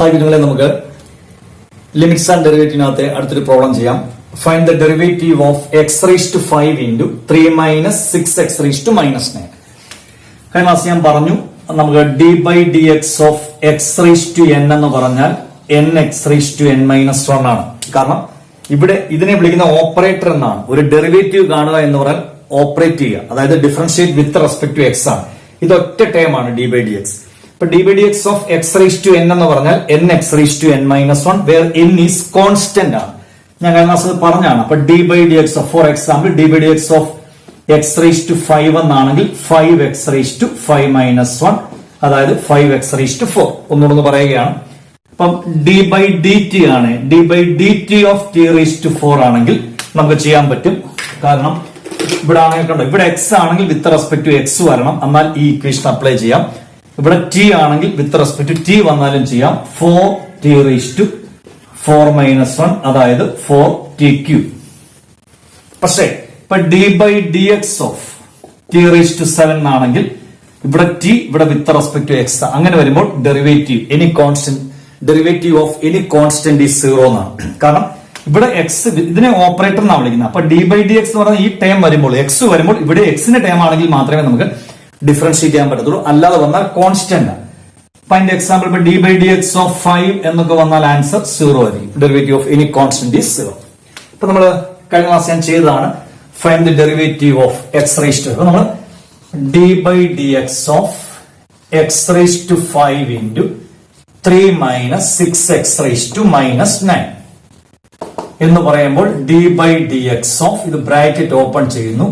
Hi കുഞ്ഞുങ്ങളെ, നമുക്ക് limits and ഡെറിവേറ്റീവിനകത്തെ അടുത്തൊരു പ്രോബ്ലം ചെയ്യാം. Find the derivative of x raise to 5 into 3 minus 6x raise to -9. കഴിഞ്ഞ class ഞാൻ പറഞ്ഞു നമുക്ക് d by d x of x raise to n എന്ന് പറഞ്ഞാൽ n x raise to n-1 ആണ്. കാരണം ഇവിടെ ഇതിനെ വിളിക്കുന്ന ഓപ്പറേറ്റർ എന്നാണ്. ഒരു ഡെറിവേറ്റീവ് കാണുക എന്ന് പറഞ്ഞാൽ ഓപ്പറേറ്റ് ചെയ്യുക, അതായത് differentiate with respect to x ആണ്. ഇത് ഒറ്റ ടേം ആണ് ഡി ബൈ ഡി എക്സ്. ഇപ്പൊ d by d x of x raise to n എന്ന് പറഞ്ഞാൽ n x raise to n-1 where n is constant ആണ്. ഞാൻ കഴിഞ്ഞ ക്ലാസ് പറഞ്ഞാണ്. അപ്പൊ d by d x of, for example, d by d x of x raise to 5 എന്നാണെങ്കിൽ 5x raise to 5-1, അതായത് 5x rice to 4. ഒന്നുകൂടെ പറയുകയാണ്. അപ്പം ഡി ബൈ ഡി ടി ആണ്. D by d t of t raise to 4 ആണെങ്കിൽ നമുക്ക് ചെയ്യാൻ പറ്റും. കാരണം ഇവിടെ ആണെങ്കിൽ കണ്ടോ, ഇവിടെ എക്സ് ആണെങ്കിൽ വിത്ത് റെസ്പെക്ട് ടു എക്സ് വരണം, എന്നാൽ ഈ ഇക്വേഷൻ അപ്ലൈ ചെയ്യാം. ഇവിടെ ടി ആണെങ്കിൽ വിത്ത് റെസ്പെക്ട് ടു ടി വന്നാലും ചെയ്യാം. 4t റൈസ് ടു 4-1, അതായത് 4t3. പക്ഷേ ഇപ്പൊ d by d x of t raise to 7 ആണെങ്കിൽ ഇവിടെ ടി, ഇവിടെ വിത്ത് റെസ്പെക്ട് ടു എക്സ്. അങ്ങനെ വരുമ്പോൾ derivative any constant, derivative of any constant is 0 എന്നാണ്. കാരണം ഇവിടെ എക്സ്, ഇതിനെ ഓപ്പറേറ്റർ എന്നാണ് വിളിക്കുന്നത്. അപ്പൊ ഡി ബൈ ഡി എക്സ് എന്ന് പറഞ്ഞാൽ ഈ ടേം വരുമ്പോൾ, എക്സ് വരുമ്പോൾ, ഇവിടെ എക്സിന്റെ ടേം ആണെങ്കിൽ മാത്രമേ നമുക്ക് ഡിഫറൻഷിയേറ്റ് ചെയ്യാൻ പറ്റത്തുള്ളൂ. അല്ലാതെ വന്നാൽ കോൺസ്റ്റന്റ്. അപ്പൊ അതിന്റെ എക്സാമ്പിൾ ഇപ്പൊ d by d x of 5 എന്നൊക്കെ വന്നാൽ ആൻസർ 0 ആയിരിക്കും. Derivative of any constant is 0. ഇപ്പൊ നമ്മൾ കഴിഞ്ഞ ക്ലാസ് ഞാൻ ചെയ്തതാണ് find the derivative of x raise to. അപ്പൊ നമ്മൾ d by d x of x raise to 5 into 3 minus 6x raise to -9 എന്ന് പറയുമ്പോൾ d by d x of, ഇത് ബ്രാക്കറ്റ് ഓപ്പൺ ചെയ്യുന്നു,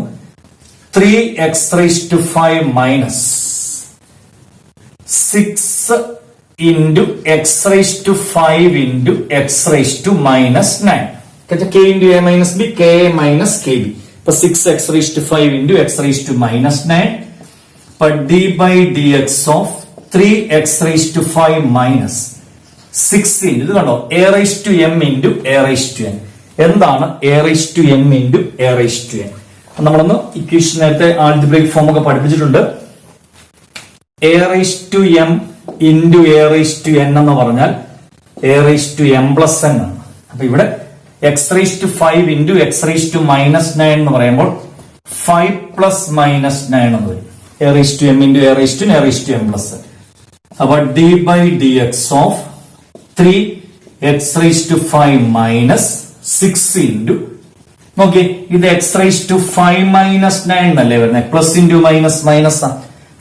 3x raise to 5 minus 6 into x raise to 5 into x raise to -9. k into a minus b, k a minus kb. ഇപ്പൊ 6x raise to 5 into x raise to -9. ഇപ്പൊ d by dx of 3x raise to 5 minus 6 into, ഇത് കണ്ടോ, a raise to m into a raise to n. എന്താണ് a raise to m into a raise to n? നമ്മളൊന്ന് equation നേരത്തെ algebraic form ഒക്കെ പഠിപ്പിച്ചിട്ടുണ്ട്. a raise to m into a raise to n എന്ന് പറഞ്ഞാൽ a raise to m plus n ആണ്. അപ്പൊ ഇവിടെ x raise to 5 into x raise to -9 എന്ന് പറയുമ്പോൾ 5 പ്ലസ് -9 എന്ന് വരും. a raise to m into a raise to n, a raise to m plus n. അപ്പൊ d by d x of 3x raise to 5 minus 6 into, നോക്കി, ഇത് X raise to 5 -9 എന്നല്ലേ വരുന്നത്. Plus into minus minus ആണ്.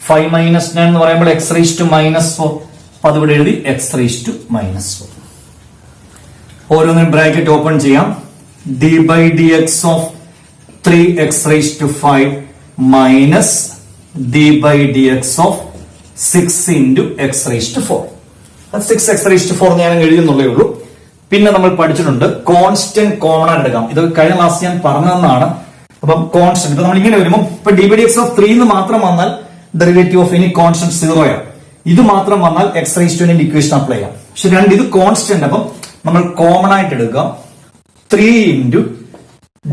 5 -9 എന്ന് പറയുമ്പോൾ X raise to -4. അപ്പൊ അതിവിടെ എഴുതി എക്സ് റൈസ് ടു -4. ഓരോന്നിനും ബ്രാക്കറ്റ് ഓപ്പൺ ചെയ്യാം. D by d x of 3x raise to 5 minus d by d x of 6 into x raise to 4. 6x raise to 4 ഞാൻ എഴുതുന്നുള്ളേ ഉള്ളൂ. പിന്നെ നമ്മൾ പഠിച്ചിട്ടുണ്ട് കോൺസ്റ്റന്റ് കോമൺ ആയിട്ട് എടുക്കാം. ഇത് കഴിഞ്ഞ ക്ലാസ് ഞാൻ പറഞ്ഞതെന്നാണ്. അപ്പം കോൺസ്റ്റന്റ് ഇപ്പൊ നമ്മൾ ഇങ്ങനെ വരുമ്പോൾ ഇപ്പൊ d by d x of 3 എന്ന് മാത്രം വന്നാൽ ഡെറിവേറ്റീവ് ഓഫ് എനി കോൺസ്റ്റന്റ് 0 ആണ്. ഇത് മാത്രം വന്നാൽ x raise to n equation apply ചെയ്യാം. പക്ഷെ രണ്ട് ഇത് കോൺസ്റ്റന്റ്, അപ്പം നമ്മൾ കോമൺ ആയിട്ട് എടുക്കാം. 3 into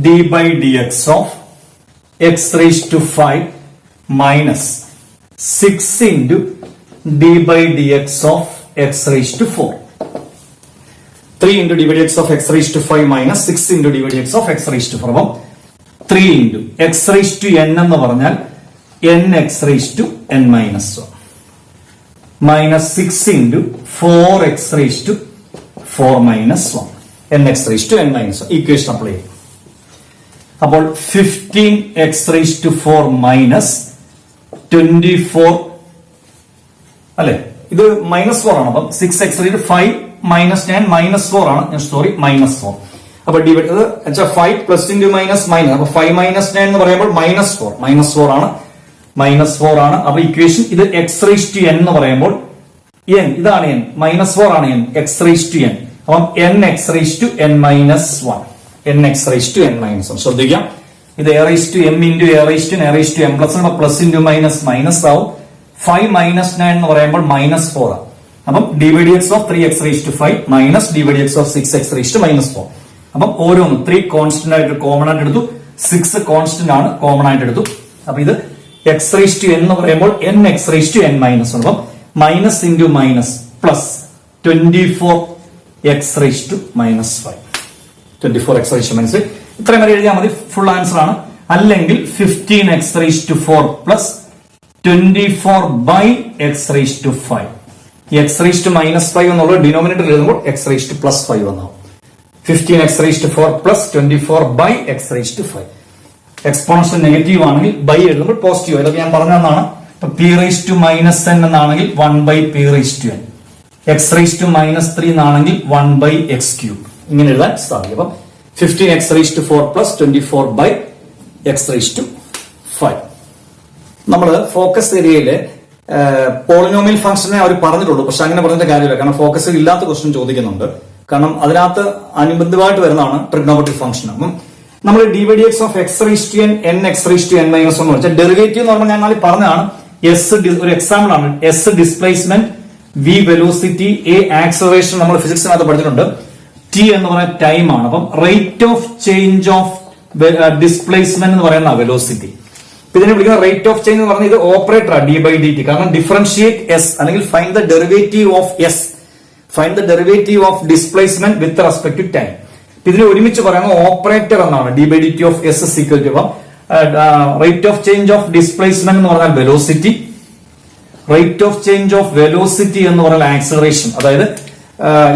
d by d x of x raise to 5 minus 6 into d by d x of x raise to 4. 3 into d by d x of x raise to 5 minus 6 into d by d x of x raise to 4. അപ്പം 3 into x raise to n എന്ന് പറഞ്ഞാൽ n x raise to n-1 minus 6 into 4x raise to 4-1, nx raise to n-1. Equation apply ചെയ്യും. അപ്പോൾ 15x rice to 4 minus 24 അല്ലെ, ഇത് -4 ആണ്. അപ്പം 6x raise to 5 -9 -4 ആണ്. സോറി, -4. അപ്പൊ divide 5 plus into minus minus, അപ്പൊ 5 -9 എന്ന് പറയുമ്പോൾ -4 ആണ്. -4 ആണ്. അപ്പൊ ഇക്വേഷൻ ഇത് എക്സ് റൈസ് ടു n എന്ന് പറയുമ്പോൾ n, ഇതാണ് n, -4 ആണ് n, x raise to n. അപ്പം n x raise to n-1, n x raise to n-1. ശ്രദ്ധിക്കാം, ഇത് a raise to m into a raise to n, a raise to m plus, plus into minus minus ആവും. 5 -9 എന്ന് പറയുമ്പോൾ -4 ആണ്. അപ്പം d by d x of 3x raise to 5 minus d by d x of 6x raise to -4. അപ്പം ഓരോന്നും 3 constant ആയിട്ട് common ആയിട്ട് എടുത്തു, 6 കോൺസ്റ്റന്റ് ആണ് കോമൺ ആയിട്ട് എടുത്തു. അപ്പൊ ഇത് എക്സ് റൈസ് ടു n എന്ന് പറയുമ്പോൾ n x raise to n-1. അപ്പം minus into minus plus 24x⁻⁵. 24x⁻⁵. ഇത്രയും വരെ എഴുതിയാൽ മതി, ഫുൾ ആൻസർ ആണ്. അല്ലെങ്കിൽ 15x⁴ പ്ലസ് 24/x⁵. x⁻⁵ എന്നുള്ള ഡിനോമിനേറ്റർ എഴുതുമ്പോൾ x⁻+5 എന്നാവും. 15x⁴ plus 24/x⁵. Exponential negative ആണെങ്കിൽ ബൈ എഴുതുമ്പോൾ പോസിറ്റീവ്. ഇതൊക്കെ ഞാൻ പറഞ്ഞതാണ്. ഇപ്പൊ p⁻⁻n എന്നാണെങ്കിൽ 1/p⁻n. x⁻³ എന്നാണെങ്കിൽ 1/x³. ഇങ്ങനെ എഴുതാൻ സാധിക്കും. അപ്പം 15x⁴ പ്ലസ് 24/x⁵. നമ്മള് ഫോക്കസ് ഏരിയയില് പോളിനോമിയൽ ഫംഗ്ഷനെ അവർ പറഞ്ഞിട്ടുള്ളൂ, പക്ഷെ അങ്ങനെ പറഞ്ഞിട്ട് കാര്യമില്ല. കാരണം ഫോക്കസിൽ ഇല്ലാത്ത ക്വസ്റ്റ്യൻ ചോദിക്കുന്നുണ്ട്. കാരണം അതിനകത്ത് അനുബന്ധമായിട്ട് വരുന്നതാണ് ട്രിഗ്നോമെട്രിക് ഫംഗ്ഷൻ. അപ്പം നമ്മൾ dx ഓഫ് x⁻n n(x⁻n - 1) എന്ന് വെച്ചാൽ ഡെറിവേറ്റീവ് എന്ന് പറഞ്ഞാൽ ഞാൻ നാളെ പറഞ്ഞതാണ്. എസ് ഒരു എക്സാമ്പിൾ ആണ്. S displacement, v velocity, a acceleration നമ്മൾ ഫിസിക്സിനകത്ത് പഠിച്ചിട്ടുണ്ട്. ടി എന്ന് പറയുന്ന ടൈം ആണ്. അപ്പം rate of change of displacement എന്ന് പറയുന്ന വെലോസിറ്റി. ഇതിനെ വിളിക്കുന്ന റേറ്റ് ഓഫ് ചേഞ്ച് എന്ന് പറഞ്ഞാൽ ഇത് ഓപ്പറേറ്റർ d/dt. കാരണം ഡിഫറൻഷിയേറ്റ് എസ് അല്ലെങ്കിൽ find the derivative of s, find the derivative of displacement with respect to time. ഇതിനെ ഒരുമിച്ച് പറയുന്ന ഓപ്പറേറ്റർ എന്നാണ്. d/dt of s is equal to rate of change of displacement എന്ന് പറഞ്ഞാൽ velocity, rate of change of velocity എന്ന് പറഞ്ഞാൽ acceleration. അതായത്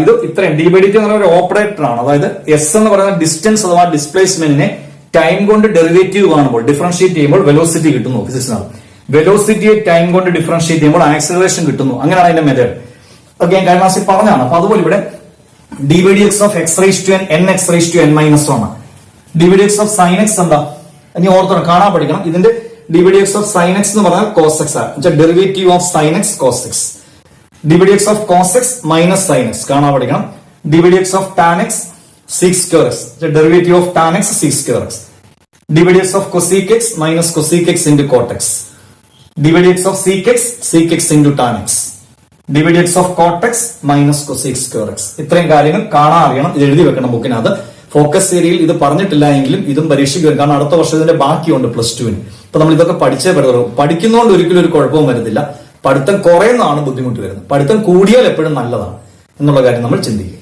ഇത് ഇത്രയും d/dt എന്ന് പറയുന്ന ഒരു ഓപ്പറേറ്റർ ആണ്. അതായത് എസ് എന്ന് പറയുന്ന ഡിസ്റ്റൻസ് അഥവാ ഡിസ്പ്ലേസ്മെന്റിനെ ടൈം കൊണ്ട് ഡെറിവേറ്റീവ് കാണുമ്പോൾ ഡിഫറൻഷിയേറ്റ് ചെയ്യുമ്പോൾ വെലോസിറ്റി കിട്ടുന്നു. ഫിസിക്സിനാണ് വെലോസിറ്റിയെ ടൈം കൊണ്ട് ഡിഫറൻഷിയേറ്റ് ചെയ്യുമ്പോൾ ആക്സലറേഷൻ കിട്ടുന്നു. അങ്ങനെയാണ് അതിന്റെ മെത്തേഡ്. ഓക്കെ, ഞാൻ കഴിഞ്ഞ ക്ലാസ്സിൽ പറഞ്ഞതാണ്. അപ്പൊ അതുപോലെ ഇവിടെ dx of x⁻n n(x⁻n - 1) dx of sin x എന്താ ഇനി ഓർത്തോണം, കാണാൻ പഠിക്കണം. ഇതിന്റെ dx ഓഫ് sin x എന്ന് പറഞ്ഞാൽ cos x ആണ്. Derivative of sin x cos x. dx of cos x minus sin x കാണാൻ പഠിക്കണം. dx of tan x sec² x. Derivative of tan x sec² x. dx of cosec x minus cosec x into cot x. dx of sec x into tan x. dx of cot x minus cosec² x. ഇത്രയും കാര്യങ്ങൾ കാണാൻ അറിയണം. ഇത് എഴുതി വെക്കണം ബുക്കിനകത്ത്. Focus ഏരിയയിൽ ഇത് പറഞ്ഞിട്ടില്ല എങ്കിലും ഇതും പരീക്ഷയ്ക്ക് വരും. കാരണം അടുത്ത വർഷം ഇതിന്റെ ബാക്കിയുണ്ട് +2-ന്. അപ്പൊ നമ്മൾ ഇതൊക്കെ പഠിച്ചേ പറ്റുള്ളൂ. പഠിക്കുന്നതുകൊണ്ട് ഒരിക്കലും ഒരു കുഴപ്പവും വരുന്നില്ല. പഠിത്തം കുറയുന്നതാണ് ബുദ്ധിമുട്ട് വരുന്നത്. പഠിത്തം കൂടിയാൽ എപ്പോഴും നല്ലതാണ് എന്നുള്ള കാര്യം നമ്മൾ ചിന്തിക്കുക.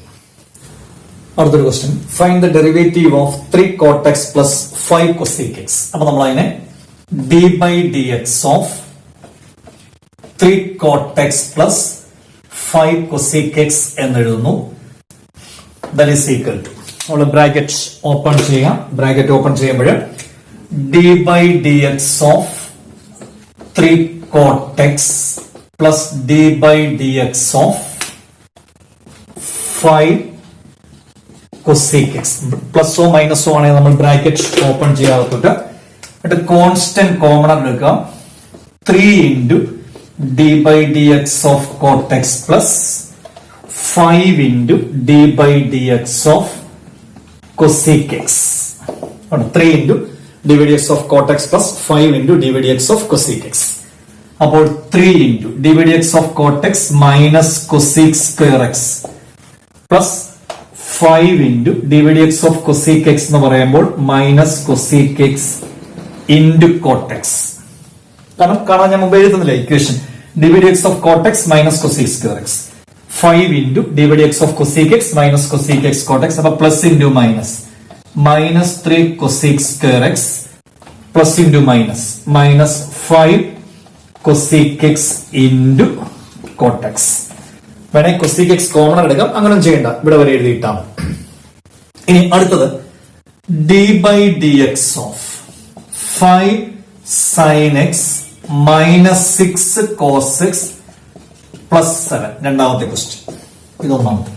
അടുത്തൊരു question, find the derivative of 3 cot x plus 5 cosec x. അപ്പൊ നമ്മൾ അതിനെ d/dx of 3 cot x plus 5 cosec x എന്ന് എഴുതുന്നു. ദാറ്റ് ഈസ് ഈക്വൽ ടു നമ്മൾ ബ്രാക്കറ്റ് ഓപ്പൺ ചെയ്യാം. ബ്രാക്കറ്റ് ഓപ്പൺ ചെയ്യുമ്പോൾ d/dx of 3 cot x plus d/dx of 5 cosec x. പ്ലസോ മൈനസോ ആണെങ്കിൽ നമ്മൾ ബ്രാക്കറ്റ് ഓപ്പൺ ചെയ്യാത്തിട്ട് എന്നിട്ട് കോൺസ്റ്റന്റ് കോമൺ എടുക്കുക. 3 into d/dx of cot x plus 5 into d/dx of cosec x. 3 into d/dx of cot x plus 5 into d/dx of cosec x. അപ്പോൾ 3 into d/dx of cot x minus cosec² x plus 5 into d/dx of cosec x എന്ന് പറയുമ്പോൾ minus cosec x into cot x. കാരണം ഞാൻ മുമ്പ് എഴുതുന്നില്ല equation. dx of cot x minus cosec² x. 5 into dx of cosec x minus cosec x cot x. അപ്പൊ plus into minus minus 3 cosec² x plus into minus minus 5 cosec x into cot x. വേണേ cosec x common എടുക്കാം. അങ്ങനെ ചെയ്യണ്ട, ഇവിടെ വരെ എഴുതിയിട്ടാണ്. ഇനി അടുത്തത് d/dx of 5 sin x minus 6 cos x plus 7. രണ്ടാമത്തെ ക്വസ്റ്റ്യൻ, ഇതൊന്നാമത്തെ.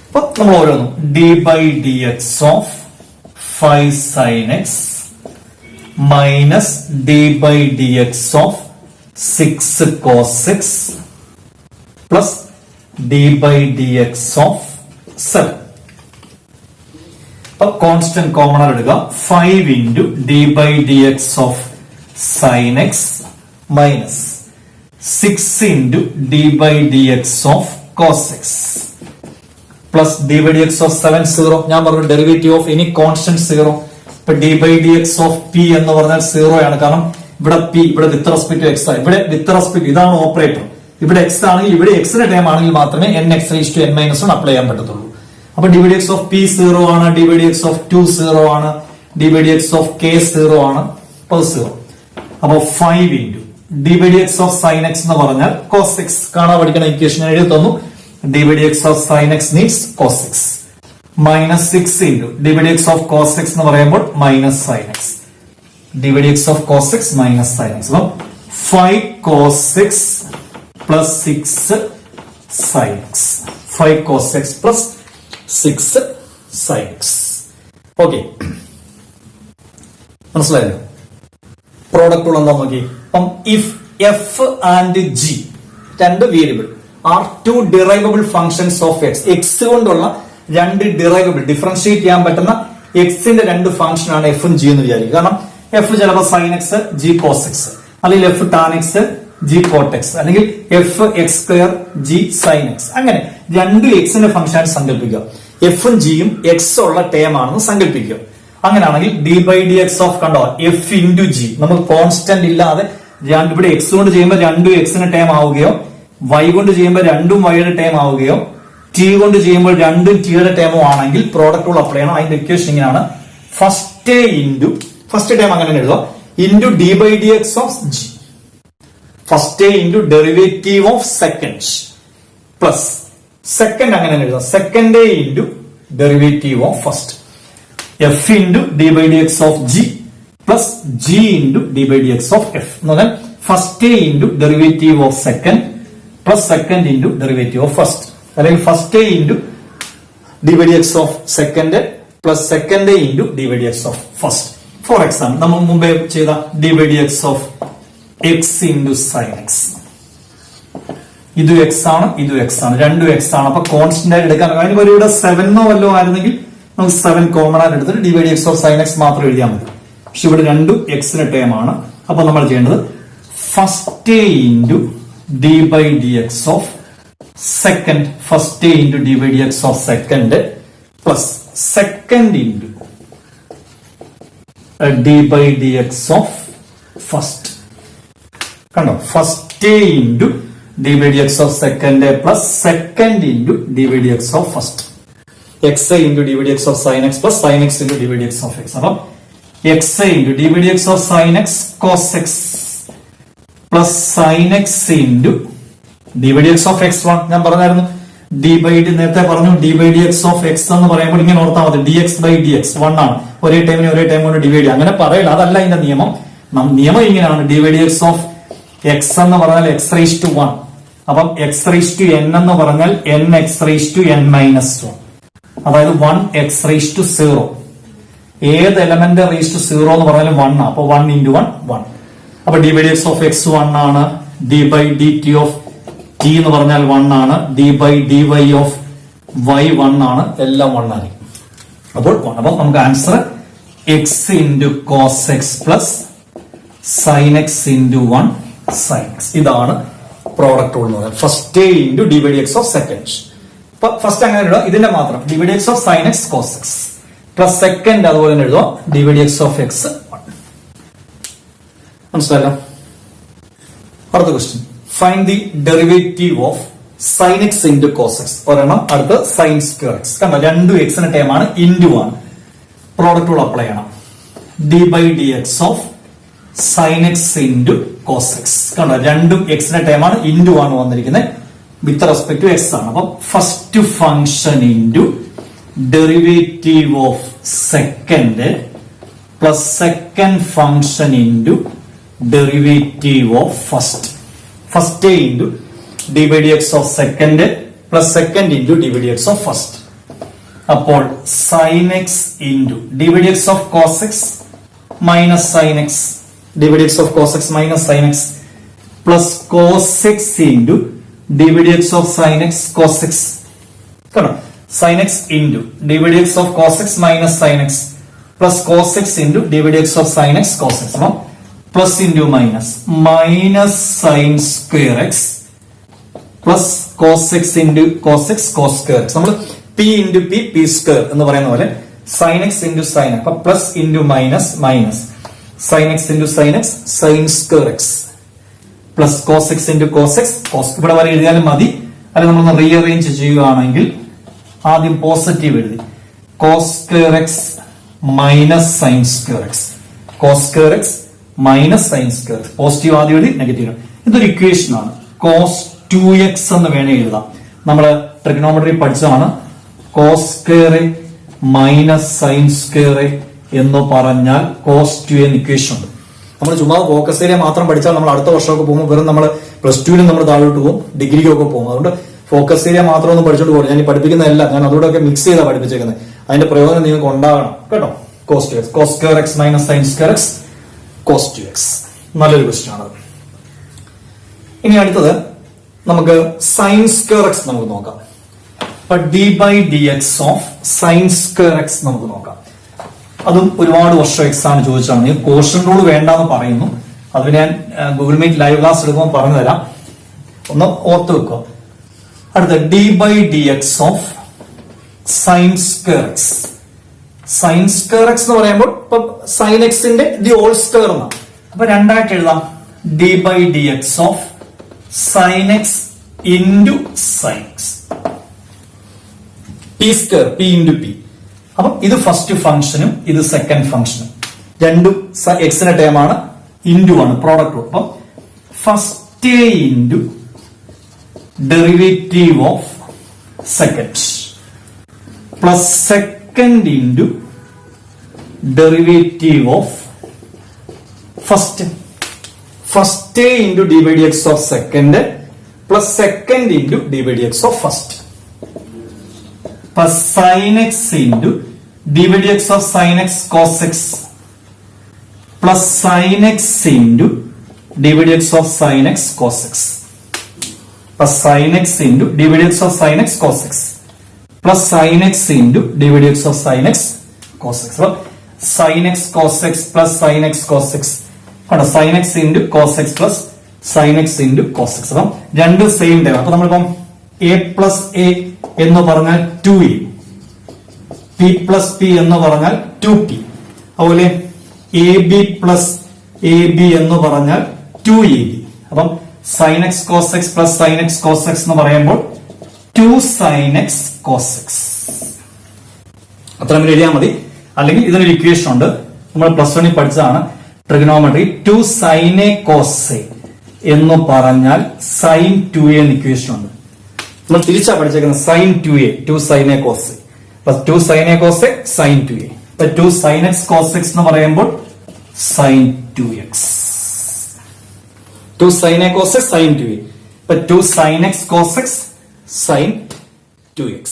അപ്പൊ നമ്മൾ ഓരോന്നും d/dx of 5 sin x minus d/dx of 6 cos x plus d/dx of 7. അപ്പൊ കോൺസ്റ്റന്റ് കോമൺ എടുക്കുക. 5 into d/dx of sin x minus 6 into d/dx of cos x plus d/dx of 7 0. ഞാൻ പറഞ്ഞു derivative of any constant 0. ഇപ്പൊ d/dx of p എന്ന് പറഞ്ഞാൽ 0 ആണ്. കാരണം ഇവിടെ p ഇവിടെ വിത്ത് റെസ്പെക്ട് ടു x ആണ്. ഇവിടെ വിത്ത് റെസ്പെക്ട്, ഇതാണ് ഓപ്പറേറ്റർ. ഇവിടെ എക്സ് ആണെങ്കിൽ ഇവിടെ എക്സിന്റെ ടൈം ആണെങ്കിൽ മാത്രമേ n x raised to n minus 1 apply ചെയ്യാൻ പറ്റത്തുള്ളൂ. അപ്പൊ d by dx of p 0 ആണ്, d by dx of 2 0 ആണ്, d by dx of k 0 ആണ്, plus 0. അപ്പൊ 5 into d by dx of sin x എന്ന് പറഞ്ഞാൽ cos x കാണാൻ പഠിക്കുന്ന ഇക്വേഷൻ ഞാൻ എഴുതി തന്നു. d by dx of sin x needs cos x minus 6 into d by dx of cos x എന്ന് പറയുമ്പോൾ minus sin x, d by dx of cos x minus sin x. അപ്പൊ 5 cos x plus 6 sin x, 5 cos x plus 6 sin x. Okay, മനസ്സിലായല്ലോ? Product ഉള്ള എന്താ നോക്കി. അപ്പം if f and g രണ്ട് variable are two derivable functions of x, x കൊണ്ടുള്ള രണ്ട് ഡിറൈവബിൾ differentiate ചെയ്യാൻ പറ്റുന്ന എക്സിന്റെ രണ്ട് ഫംഗ്ഷൻ ആണ് എഫും ജി എന്ന് വിചാരിക്കും. കാരണം എഫ് ചിലപ്പോൾ sine x g cos x, അല്ലെങ്കിൽ f tan x g cot x, അല്ലെങ്കിൽ f x square g sine x. അങ്ങനെ രണ്ട് എക്സിന്റെ ഫംഗ്ഷൻ ആയിട്ട് സങ്കല്പിക്കുക. എഫും ജിയും എക്സ് ഉള്ള ടേം ആണെന്ന് സങ്കല്പിക്കുക. അങ്ങനെയാണെങ്കിൽ d by d x of കണ്ടോ എഫ് ഇൻറ്റു ജി, നമുക്ക് കോൺസ്റ്റന്റ് ഇല്ലാതെ ഇവിടെ എക്സ് കൊണ്ട് ചെയ്യുമ്പോൾ രണ്ടും എക്സിന്റെ ടേം ആവുകയോ, വൈ കൊണ്ട് ചെയ്യുമ്പോൾ രണ്ടും വൈയുടെ ടേം ആവുകയോ, ടി കൊണ്ട് ചെയ്യുമ്പോൾ രണ്ടും ടിയുടെ ടേമോ ആണെങ്കിൽ പ്രോഡക്റ്റ് റൂൾ അപ്ലൈ ചെയ്യണം. അതിന്റെ ഇക്വേഷൻ ഇങ്ങനെയാണ്. ഫസ്റ്റ് ഇൻറ്റു ഫസ്റ്റ് ടേം അങ്ങനെ എഴുതുക into d by d x of g, first into derivative of second plus second അങ്ങനെ എഴുതുക second into derivative of first, f into d by d x of g plus g into d by d x of f എന്ന് പറഞ്ഞാൽ first into derivative of second plus second into derivative of first, അല്ലെങ്കിൽ first into d by d x of second plus second into d by d x of first. For example നമ്മൾ മുമ്പേ ചെയ്ത d by d x of x into sine x, ഇതും x ആണ് ഇതും x ആണ്, രണ്ടും X ആണ്. അപ്പൊ കോൺസ്റ്റന്റ് ആയിട്ട് എടുക്കാൻ അതിന് പോലെ ഇവിടെ 7 വല്ലോ ആയിരുന്നെങ്കിൽ നമുക്ക് 7 കോമൺ ആയിട്ട് എടുത്തിട്ട് d by d x of sine x മാത്രം എഴുതിയാൽ മതി. പക്ഷെ ഇവിടെ രണ്ടും എക്സിന്റെ ടേം ആണ്. അപ്പൊ നമ്മൾ ചെയ്യേണ്ടത് first into d by d x of second, first into d by d x of second plus second into d by d x of first. കണ്ടോ, first into d by d x of second plus second into d by d x of first, x into d by d x of sine x plus sine x into d by d x of x. അപ്പം x into d by d x of sine x cos x plus sine x into d by d x of x 1. ഞാൻ പറഞ്ഞായിരുന്നു d by d, നേരത്തെ പറഞ്ഞു d by d x of x എന്ന് പറയുമ്പോൾ ഇങ്ങനെ ഓർത്താൽ മതി, d x by d x 1 ആണ്, ഒരേ ടൈമിന് ഒരേ ടൈം കൊണ്ട് ഡിവൈഡ് ചെയ്യുക. അങ്ങനെ പറയില്ല, അതല്ല ഇതിന്റെ നിയമം. നിയമം ഇങ്ങനെയാണ്, d by d x of x എന്ന് പറഞ്ഞാൽ എക്സ് റൈസ് ടു 1, അപ്പം എക്സ് റൈസ് ടു എൻ എന്ന് പറഞ്ഞാൽ n x raise to n minus 1, അതായത് 1 എക്സ് റൈസ് ടു 0. ഏത് എലമെന്റ് റൈസ് ടു 0 എന്ന് പറഞ്ഞാലും 1 ആണ്. അപ്പൊ 1 ഇൻറ്റു 1 1. അപ്പൊ d by d x of x 1 ആണ്, d by d t of t എന്ന് പറഞ്ഞാൽ 1 ആണ്, d by d y of y 1 ആണ്, എല്ലാം 1 ആയിരിക്കും. അപ്പോൾ അപ്പൊ നമുക്ക് answer x into cos x plus sine x into 1 sine x. ഇതാണ് പ്രോഡക്റ്റ് റൂൾ എന്ന് പറയുന്നത്. First into d by d x of second, first അങ്ങനെ എഴുതുക, ഇതിന്റെ മാത്രം d by d x of sine x cos x plus second അതുപോലെ തന്നെ എഴുതുക d by d x of x 1. മനസ്സിലായല്ലോ? അടുത്ത question, find the derivative of sine x into cos x. ഒരെണ്ണം, അടുത്ത് സൈൻ സ്ക്വയർ എക്സ്. കണ്ടോ, രണ്ടും എക്സിന്റെ ടൈം ആണ്, ഇൻറ്റു ആണ്. പ്രോഡക്റ്റ് റൂൾ അപ്ലൈ ചെയ്യണം. D by d x of sine x into cos x. കണ്ടോ, രണ്ടും എക്സിന്റെ ടൈം ആണ്, ഇൻറ്റു ആണ് വന്നിരിക്കുന്നത്, വിത്ത് റെസ്പെക്ട് ടു എക്സ് ആണ്. അപ്പം first function into derivative of second plus second function into derivative of first. First into d by d x of second plus second into d by d x of first. അപ്പോൾ sine x into d by d x of cos x minus sine x, d by d x of cos x minus sine x plus cos x into d by d x of sine x cos X. കേട്ടോ, sine x into d by d x of cos x minus sine x plus cos x into d by d x of sine x cos x. അപ്പം plus into minus minus sine square x plus cos x into cos x cos square x. നമ്മൾ p into p p square എന്ന് പറയുന്ന പോലെ sine x into sine, അപ്പൊ plus into minus minus sine x into sine x sine square x plus cos x into cos x. ഇവിടെ വരെ എഴുതിയാലും മതി. അല്ലെങ്കിൽ നമ്മളൊന്ന് റീഅറേഞ്ച് ചെയ്യുകയാണെങ്കിൽ ആദ്യം പോസിറ്റീവ് എഴുതി cos square x minus sine square x. Cos square x minus sine square x. Positive ആദ്യം എഴുതി, നെഗറ്റീവ്. ഇതൊരു ഇക്വേഷൻ ആണ്. കോസ് 2x എന്ന് വേണേ എഴുതാം. നമ്മള് ട്രിഗണോമെട്രി പഠിച്ചതാണ്. Cos square a minus sine square a എന്ന് പറഞ്ഞാൽ കോസ് 2 എന്ന ഇക്വേഷൻ ഉണ്ട്. നമ്മൾ ചുമ്മാ ഫോക്കസ് ഏരിയ മാത്രം പഠിച്ചാൽ നമ്മൾ അടുത്ത വർഷമൊക്കെ പോകുമ്പോൾ വെറും നമ്മൾ പ്ലസ് ടുവിനും നമ്മൾ താഴോട്ട് പോകും, ഡിഗ്രിക്കൊക്കെ പോകും. അതുകൊണ്ട് ഫോക്കസ് ഏരിയ മാത്രം ഒന്നും പഠിച്ചോണ്ട് പോകും. ഞാൻ ഈ പഠിപ്പിക്കുന്നതല്ല, ഞാൻ അതോടൊക്കെ മിക്സ് ചെയ്താ പഠിപ്പിച്ചേക്കുന്നത്. അതിന്റെ പ്രയോജനം നിങ്ങൾക്ക് ഉണ്ടാകണം കേട്ടോ. Cos 2x, cos square x minus sine square x, cos 2x. നല്ലൊരു ക്വസ്റ്റ്യൻ ആണ്. ഇനി അടുത്തത് നമുക്ക് സൈൻ സ്ക്വയർ എക്സ് നമുക്ക് നോക്കാം. അപ്പൊ d by d x of sine square x നമുക്ക് നോക്കാം. അതും ഒരുപാട് വർഷം എക്സാം ചോദിച്ചാണ്. കോഷൻ റൂൾ വേണ്ടെന്ന് പറയുന്നു. അത് ഞാൻ ഗൂഗിൾ മീറ്റ് ലൈവ് ക്ലാസ് എടുക്കുമ്പോൾ പറഞ്ഞു തരാം, ഒന്ന് ഓർത്ത് വെക്കുക. അടുത്ത d by d x of sine square x. Sine square x എന്ന് പറയുമ്പോൾ ഇപ്പൊ സൈൻ എക്സിന്റെ ദി ഹോൾ സ്ക്വയർ എന്നാണ്. അപ്പൊ രണ്ടായിട്ട് എഴുതാം. D by d x of sine x into sine x. P square, p into p. അപ്പൊ ഇത് ഫസ്റ്റ് ഫംഗ്ഷനും ഇത് സെക്കൻഡ് ഫംഗ്ഷനും രണ്ടും എക്സിന്റെ ടേം ആണ്, ഇൻറ്റു ആണ്, പ്രോഡക്റ്റ്. അപ്പൊ first into derivative of second plus second into derivative of first. First into d by d x of second plus second into d by d x of first plus sin x into d by dx of sin x cos x plus sin x into d by dx of sin x cos x plus sin x into d by dx of sin x cos x plus sin x into d by dx of sin x cos x. So sin x cos x plus sin x cos x ആണ്. sin x into cos x plus sin x into cos x. അപ്പം രണ്ട് same time. അപ്പൊ നമ്മളിപ്പം a plus a എന്ന് പറഞ്ഞാൽ 2a, p plus p എന്ന് പറഞ്ഞാൽ 2p. അതുപോലെ A B plus A B എന്ന് പറഞ്ഞാൽ 2ab. അപ്പം sin x cos x plus sin x cos x എന്ന് പറയുമ്പോൾ 2 sin x cos x. അത്ര എഴുതിയാൽ മതി. അല്ലെങ്കിൽ ഇതിനൊരു ഇക്വേഷൻ ഉണ്ട്, നമ്മൾ പ്ലസ് 1 പഠിച്ചതാണ്, trigonometry. 2 sin a cos a എന്ന് പറഞ്ഞാൽ sin 2a എന്ന ഇക്വേഷൻ ഉണ്ട്. നമ്മൾ തിരിച്ചാ പഠിച്ചേക്കുന്നത് sin 2a, 2 sin a cos a plus 2 sin a cos a sin 2a. അപ്പൊ 2 sin x cos x എന്ന് പറയുമ്പോൾ sin 2x. 2 sin a cos a sin 2a. അപ്പൊ 2 sin x cos x sin 2x.